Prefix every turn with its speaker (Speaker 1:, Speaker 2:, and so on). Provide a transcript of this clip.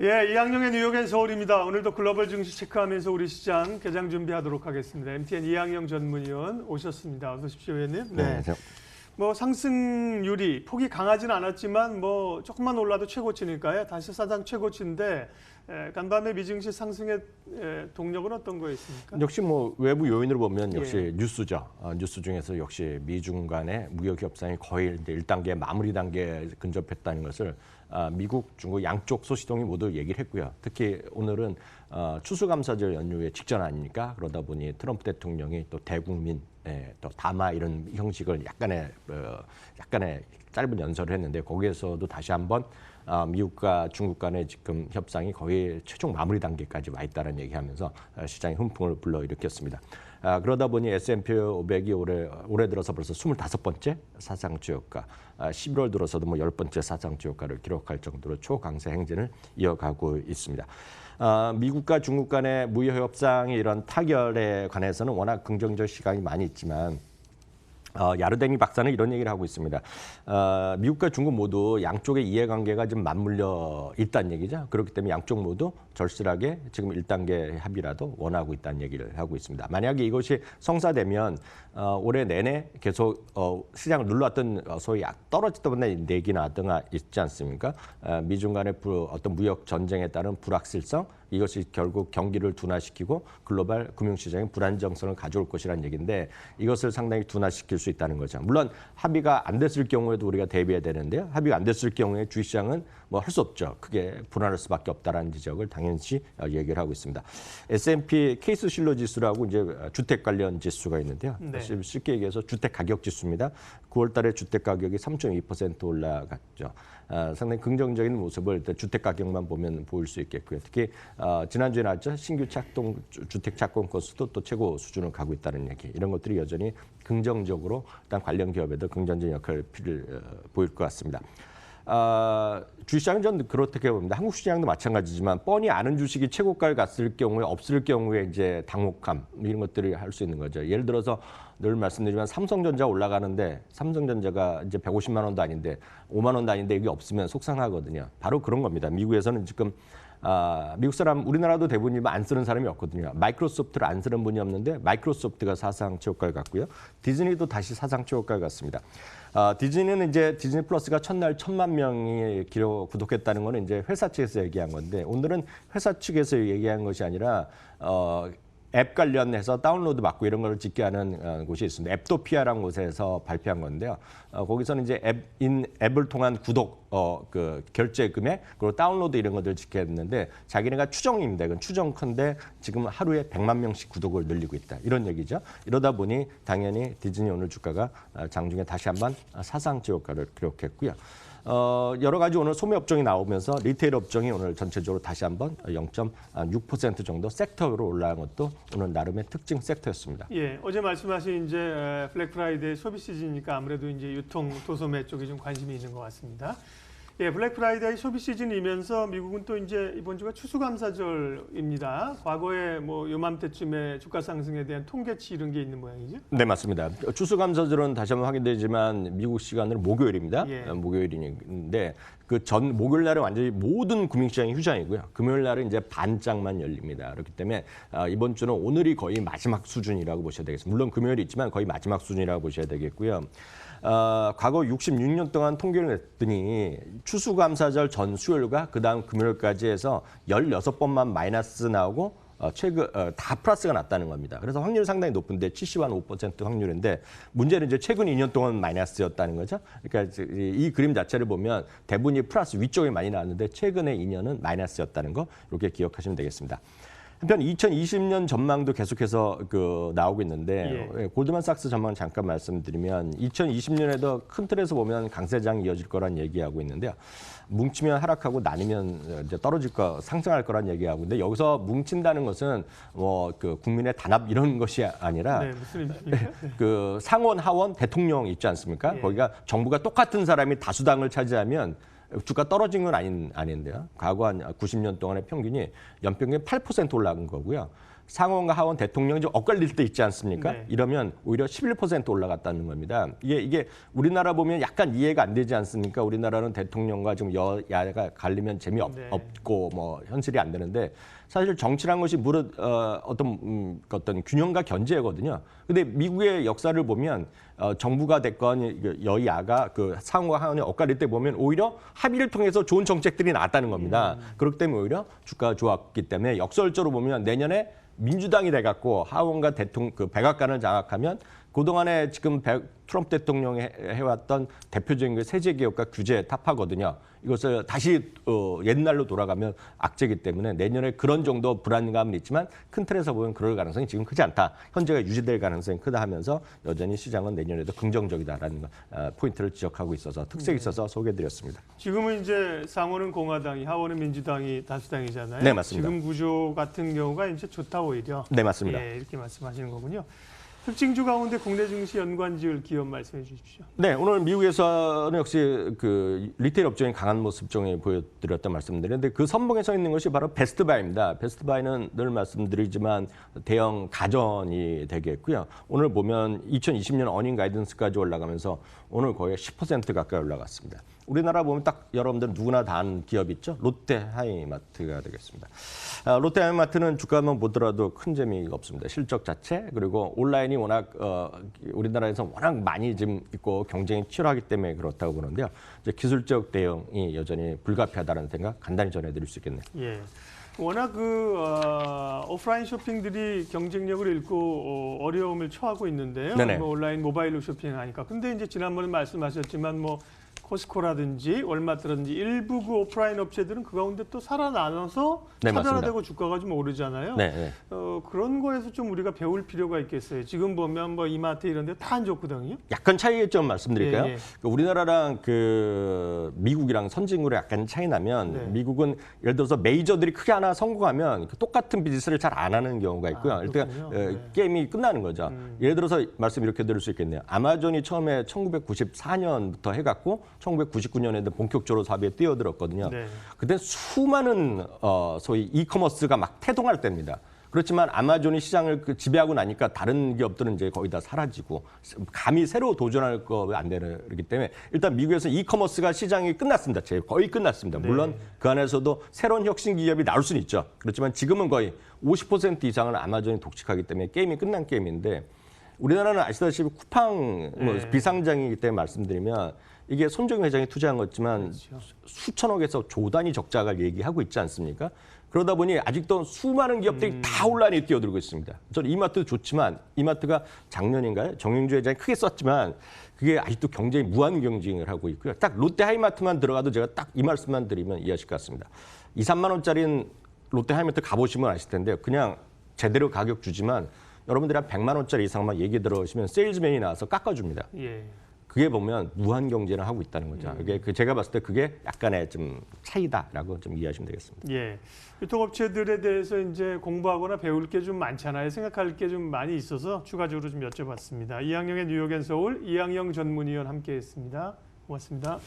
Speaker 1: 예, 이항영의 뉴욕 앤 서울입니다. 오늘도 글로벌 증시 체크하면서 우리 시장 개장 준비하도록 하겠습니다. MTN 이항영 전문위원 오셨습니다. 어서 오십시오, 위원님.
Speaker 2: 네.
Speaker 1: 뭐 상승률이 폭이 강하지는 않았지만 뭐 조금만 올라도 최고치니까요. 다시 사상 최고치인데 간밤에 미증시 상승의 동력은 어떤 거였습니까?
Speaker 2: 역시 뭐 외부 요인으로 보면 역시
Speaker 1: 예.
Speaker 2: 뉴스죠. 뉴스 중에서 역시 미중 간의 무역 협상이 거의 이제 1단계 마무리 단계에 근접했다는 것을 미국, 중국 양쪽 소시동이 모두 얘기를 했고요. 특히 오늘은 추수감사절 연휴의 직전 아닙니까? 그러다 보니 트럼프 대통령이 또 대국민 또 담화 이런 형식을 약간의 짧은 연설을 했는데 거기에서도 다시 한번 미국과 중국 간의 지금 협상이 거의 최종 마무리 단계까지 와 있다는 얘기하면서 시장의 훈풍을 불러일으켰습니다. 그러다 보니 S&P 500이 올해 들어서 벌써 25번째 사상 최고가, 11월 들어서도 뭐 10번째 사상 최고가를 기록할 정도로 초강세 행진을 이어가고 있습니다. 미국과 중국 간의 무역 협상의 이런 타결에 관해서는 워낙 긍정적 시각이 많이 있지만 야르댕이 박사는 이런 얘기를 하고 있습니다. 미국과 중국 모두 양쪽의 이해관계가 좀 맞물려 있다는 얘기죠. 그렇기 때문에 양쪽 모두 절실하게 지금 1단계 합의라도 원하고 있다는 얘기를 하고 있습니다. 만약에 이것이 성사되면 올해 내내 계속 시장을 눌러왔던 소위 떨어지던 내기나 등가 있지 않습니까? 미중 간의 어떤 무역 전쟁에 따른 불확실성, 이것이 결국 경기를 둔화시키고 글로벌 금융시장의 불안정성을 가져올 것이라는 얘기인데 이것을 상당히 둔화시킬 수 있다는 거죠. 물론 합의가 안 됐을 경우에도 우리가 대비해야 되는데요. 합의가 안 됐을 경우에 주식시장은 뭐 할 수 없죠. 크게 불안할 수밖에 없다라는 지적을 당연시 얘기를 하고 있습니다. S&P 케이스 실러 지수라고 이제 주택 관련 지수가 있는데요.
Speaker 1: 네.
Speaker 2: 쉽게 얘기해서 주택 가격 지수입니다. 9월 달에 주택 가격이 3.2% 올라갔죠. 상당히 긍정적인 모습을 주택 가격만 보면 보일 수 있겠고요. 특히 지난주에 나왔죠. 신규 주택 착공 건수도 또 최고 수준을 가고 있다는 얘기. 이런 것들이 여전히 긍정적으로 일단 관련 기업에도 긍정적인 역할을 보일 것 같습니다. 주식시장은 저는 그렇게 봅니다. 한국 시장도 마찬가지지만 뻔히 아는 주식이 최고가를 갔을 경우에 없을 경우에 이제 당혹감 이런 것들을 할 수 있는 거죠. 예를 들어서 늘 말씀드리지만 삼성전자 올라가는데 삼성전자가 이제 150만 원도 아닌데 5만 원도 아닌데 이게 없으면 속상하거든요. 바로 그런 겁니다. 미국에서는 지금 미국 사람 우리나라도 대부분이면 안 쓰는 사람이 없거든요. 마이크로소프트를 안 쓰는 분이 없는데 마이크로소프트가 사상 최고가를 갔고요. 디즈니도 다시 사상 최고가를 갔습니다. 디즈니는 이제 디즈니 플러스가 첫날 1,000만 명이 구독했다는 거는 이제 회사 측에서 얘기한 건데 오늘은 회사 측에서 얘기한 것이 아니라 앱 관련해서 다운로드 받고 이런 걸 짓게 하는 곳이 있습니다. 앱도피아라는 곳에서 발표한 건데요. 거기서는 이제 앱을 통한 구독, 그 결제 금액, 그리고 다운로드 이런 것들을 짓게 했는데 자기네가 추정입니다. 이건 추정컨대 지금 하루에 100만 명씩 구독을 늘리고 있다. 이런 얘기죠. 이러다 보니 당연히 디즈니 오늘 주가가 장중에 다시 한번 사상 최고가를 기록했고요. 여러 가지 오늘 소매 업종이 나오면서 리테일 업종이 오늘 전체적으로 다시 한번 0.6% 정도 섹터로 올라간 것도 오늘 나름의 특징 섹터였습니다.
Speaker 1: 예, 어제 말씀하신 이제 블랙 프라이데이 소비 시즌이니까 아무래도 이제 유통 도소매 쪽에 좀 관심이 있는 것 같습니다. 예, 블랙 프라이데이 소비 시즌이면서 미국은 또 이제 이번 주가 추수감사절입니다. 과거에 뭐 요맘때쯤에 주가 상승에 대한 통계치 이런 게 있는 모양이죠?
Speaker 2: 네, 맞습니다. 추수감사절은 다시 한번 확인되지만 미국 시간으로 목요일입니다.
Speaker 1: 예.
Speaker 2: 목요일인데 그 전 목요일 날은 완전히 모든 금융시장이 휴장이고요. 금요일 날은 이제 반짝만 열립니다. 그렇기 때문에 이번 주는 오늘이 거의 마지막 수준이라고 보셔야 되겠습니다. 물론 금요일이 있지만 거의 마지막 수준이라고 보셔야 되겠고요. 과거 66년 동안 통계를 냈더니 추수감사절 전 수요일과 그다음 금요일까지 해서 16번만 마이너스 나오고 최근 다 플러스가 났다는 겁니다. 그래서 확률이 상당히 높은데 70.5% 확률인데 문제는 이제 최근 2년 동안 마이너스였다는 거죠. 그러니까 이 그림 자체를 보면 대부분이 플러스 위쪽에 많이 나왔는데 최근에 2년은 마이너스였다는 거 이렇게 기억하시면 되겠습니다. 한편 2020년 전망도 계속해서 나오고 있는데
Speaker 1: 예.
Speaker 2: 골드만삭스 전망 잠깐 말씀드리면 2020년에도 큰 틀에서 보면 강세장이 이어질 거란 얘기하고 있는데요. 뭉치면 하락하고 나뉘면 이제 떨어질 거 상승할 거란 얘기하고 있는데 여기서 뭉친다는 것은 뭐 국민의 단합 이런 것이 아니라
Speaker 1: 네, 무슨 의미입니까?
Speaker 2: 그 상원 하원 대통령 있지 않습니까?
Speaker 1: 예.
Speaker 2: 거기가 정부가 똑같은 사람이 다수당을 차지하면 주가 떨어진 건 아닌데요. 과거 한 90년 동안의 평균이 연평균 8% 올라간 거고요. 상원과 하원 대통령이 좀 엇갈릴 때 있지 않습니까?
Speaker 1: 네.
Speaker 2: 이러면 오히려 11% 올라갔다는 겁니다. 이게 우리나라 보면 약간 이해가 안 되지 않습니까? 우리나라는 대통령과 좀 여야가 갈리면
Speaker 1: 네.
Speaker 2: 재미없고 뭐 현실이 안 되는데 사실 정치란 것이 무릇 어떤 균형과 견제거든요. 근데 미국의 역사를 보면 정부가 됐건 여야가 그 상원과 하원이 엇갈릴 때 보면 오히려 합의를 통해서 좋은 정책들이 나왔다는 겁니다. 그렇기 때문에 오히려 주가가 좋았기 때문에 역설적으로 보면 내년에 민주당이 돼갖고 하원과 대통령 그 백악관을 장악하면 그동안에 지금 트럼프 대통령이 해왔던 대표적인 그 세제 개혁과 규제 타파거든요. 이것을 다시 옛날로 돌아가면 악재이기 때문에 내년에 그런 정도 불안감은 있지만 큰 틀에서 보면 그럴 가능성이 지금 크지 않다. 현재가 유지될 가능성이 크다 하면서 여전히 시장은 내년에도 긍정적이다라는 포인트를 지적하고 있어서 특색이 있어서 소개해드렸습니다.
Speaker 1: 지금은 이제 상원은 공화당이, 하원은 민주당이 다수당이잖아요.
Speaker 2: 네, 맞습니다.
Speaker 1: 지금 구조 같은 경우가 이제 좋다 오히려.
Speaker 2: 네, 맞습니다.
Speaker 1: 예, 이렇게 말씀하시는 거군요. 특징주 가운데 국내 증시 연관지을 기업 말씀해 주십시오.
Speaker 2: 네, 오늘 미국에서는 역시 그 리테일 업종이 강한 모습 중에 보여드렸던 말씀드렸는데 그 선봉에 서 있는 것이 바로 베스트바이입니다. 베스트바이는 늘 말씀드리지만 대형 가전이 되겠고요. 오늘 보면 2020년 어닝 가이던스까지 올라가면서 오늘 거의 10% 가까이 올라갔습니다. 우리나라 보면 딱 여러분들 누구나 다 아는 기업 있죠? 롯데하이마트가 되겠습니다. 롯데하이마트는 주가만 보더라도 큰 재미가 없습니다. 실적 자체 그리고 온라인이 워낙 우리나라에서 워낙 많이 지금 있고 경쟁이 치열하기 때문에 그렇다고 보는데요. 이제 기술적 대응이 여전히 불가피하다는 생각 간단히 전해드릴 수 있겠네요.
Speaker 1: 예. 워낙 오프라인 쇼핑들이 경쟁력을 잃고 어려움을 처하고 있는데요.
Speaker 2: 네네.
Speaker 1: 뭐 온라인 모바일로 쇼핑하니까. 근데 이제 지난번에 말씀하셨지만 뭐 코스코라든지 월마트라든지 일부 그 오프라인 업체들은 그 가운데 또 살아나눠서
Speaker 2: 네,
Speaker 1: 차별화되고
Speaker 2: 맞습니다.
Speaker 1: 주가가 좀 오르잖아요.
Speaker 2: 네, 네.
Speaker 1: 그런 거에서 좀 우리가 배울 필요가 있겠어요. 지금 보면 뭐 이마트 이런 데 다 안 좋거든요.
Speaker 2: 약간 차이점 좀 말씀드릴까요?
Speaker 1: 예, 예.
Speaker 2: 우리나라랑 그 미국이랑 선진국으로 약간 차이 나면
Speaker 1: 네.
Speaker 2: 미국은 예를 들어서 메이저들이 크게 하나 성공하면 그 똑같은 비즈니스를 잘 안 하는 경우가 있고요. 일단
Speaker 1: 그렇군요. 네.
Speaker 2: 게임이 끝나는 거죠. 예를 들어서 말씀 이렇게 드릴 수 있겠네요. 아마존이 처음에 1994년부터 해갖고 1999년에 본격적으로 사업에 뛰어들었거든요.
Speaker 1: 네.
Speaker 2: 그때 수많은 소위 이커머스가 막 태동할 때입니다. 그렇지만 아마존이 시장을 지배하고 나니까 다른 기업들은 이제 거의 다 사라지고 감히 새로 도전할 거 안 되기 때문에 일단 미국에서 이커머스가 시장이 끝났습니다. 거의 끝났습니다.
Speaker 1: 네.
Speaker 2: 물론 그 안에서도 새로운 혁신 기업이 나올 수는 있죠. 그렇지만 지금은 거의 50% 이상은 아마존이 독식하기 때문에 게임이 끝난 게임인데 우리나라는 아시다시피 쿠팡
Speaker 1: 네.
Speaker 2: 비상장이기 때문에 말씀드리면 이게 손정희 회장이 투자한 거지만
Speaker 1: 그렇죠.
Speaker 2: 수천억에서 조 단위 적자가 얘기하고 있지 않습니까? 그러다 보니 아직도 수많은 기업들이 다 온라인에 뛰어들고 있습니다. 저는 이마트도 좋지만 이마트가 작년인가요? 정영주 회장이 크게 썼지만 그게 아직도 경쟁이 무한 경쟁을 하고 있고요. 딱 롯데하이마트만 들어가도 제가 딱 이 말씀만 드리면 이해하실 것 같습니다. 2, 3만 원짜리는 롯데하이마트 가보시면 아실 텐데요. 그냥 제대로 가격 주지만 여러분들이 한 100만 원짜리 이상만 얘기 들어오시면 세일즈맨이 나와서 깎아줍니다.
Speaker 1: 예.
Speaker 2: 그게 보면 무한 경쟁을 하고 있다는 거죠. 이게 제가 봤을 때 그게 약간의 좀 차이다라고 좀 이해하시면 되겠습니다.
Speaker 1: 예. 유통업체들에 대해서 이제 공부하거나 배울 게 좀 많잖아요. 생각할 게 좀 많이 있어서 추가적으로 좀 여쭤봤습니다. 이항영의 뉴욕 앤 서울 이항영 전문위원 함께했습니다. 고맙습니다.